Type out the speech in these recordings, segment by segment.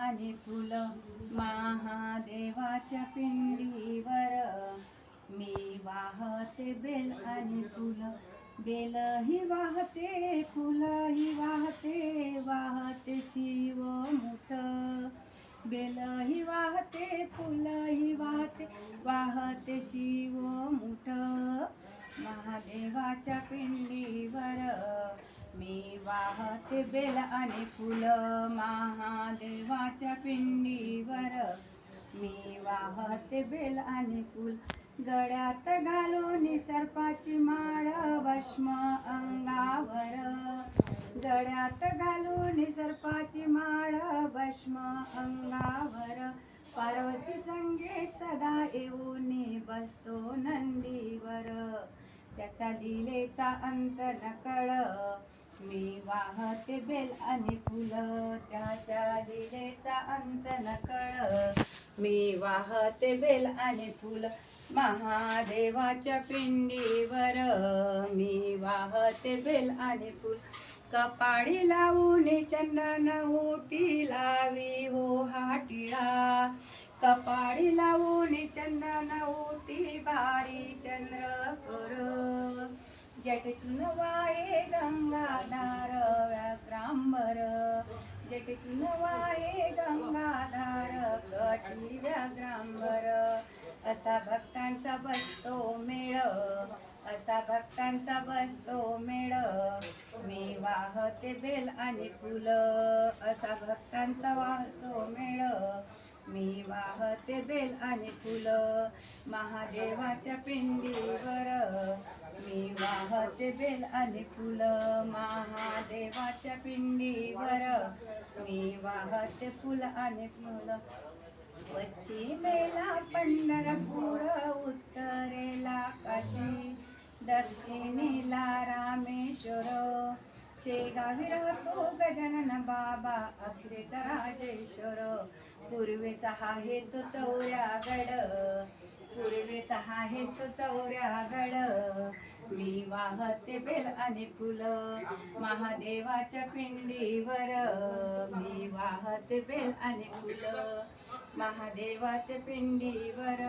आणि फुल महादेवाच्या पिंडीवर मी वाहते बेल आणि फुल बेलही वाहते फुलही वाहते वाहते शिवमुठ बेलही वाहते फुलही वाहते वाहते शिवमुठ महादेवाच्या पिंडीवर मी वाहते बेल आणि फुल महादेवाच्या पिंडीवर मी वाहते बेल आणि फुल गळ्यात घालून सर्पाची माळ भस्म अंगावर गळ्यात घालून सर्पाची माळ भस्म अंगावर पार्वती संगे सदा येऊन बसतो नंदीवर त्याच्या लीलेचा अंत न कळ मी वाहते बेल आणि फुल त्याच्या लीलेचा अंत न कळ मी वाहते बेल आणि फुल महादेवाच्या पिंडीवर मी वाहते बेल आणि फुल कपाळी लावून चंदन उटी लावी हो हाटिळा कपाळी लावून चंदन उटी बारी चंद्र कर जटेतून वाये गंगाधार व्याघ्रांबर जटेतून वाये गंगाधार कटी व्याघ्रांबर असा भक्तांचा बसतो मेळ असा भक्तांचा बसतो मेळ मी वाहते बेल आणि फुल असा भक्तांचा वाहतो मेळ मी वाहते बेल आणि फुल महादेवाच्या पिंडीवर मी वाहते बेल आणि फुल महादेवाच्या पिंडीवर मी वाहते फुल आणि फुल पश्चिमेला पंढरपूर उत्तरेला काशी दक्षिणेला रामेश्वर शेगावी राहतो गजानन बाबा अखेरचा राजेश्वर पूर्वेस आहे तो चौऱ्यागड पूर्वेस आहे तो चौऱ्यागड मी वाहते बेल आणि फुल महादेवाच्या पिंडीवर मी वाहते बेल आणि फुल महादेवाच्या पिंडीवर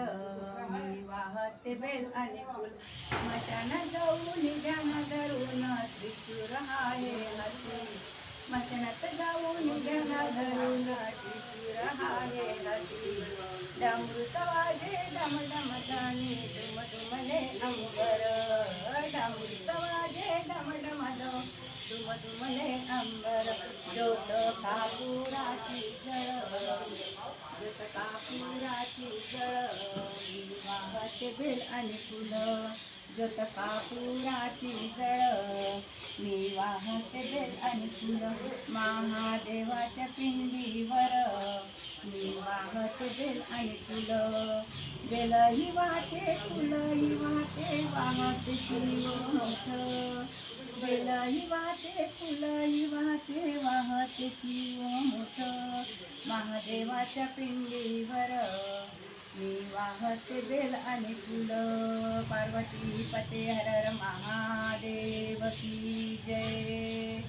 मी वाहते बेल आणि फुल मशान जाऊन ध्यान धरून त्रिशूर आहे हसी मशानात जाऊन ध्यान धरून त्रिशूर आहे हसी डांबरूचा वाजे डम डम जाणे डुम डुमले अंबर डांबरूचा वाजे डम डम डुम डुमले अंबर ज्योत कापुराची जळ ज्योत कापुराची जळ मी वाहते बेल आणि फुल ज्योत कापुराची जळ मी वाहते बेल आणि फुल महादेवाच्या पिंडीवर मी वाहते बेल आणि फुल बेलही वाहते फुलही वाहते वाहते शिवमुठ बेलही वाहते फुलही वाहते वाहते शिवमुठ महादेवाच्या पिंडीवर मी वाहते बेल आणि फुल पार्वती पते हर हर महादेव की जय।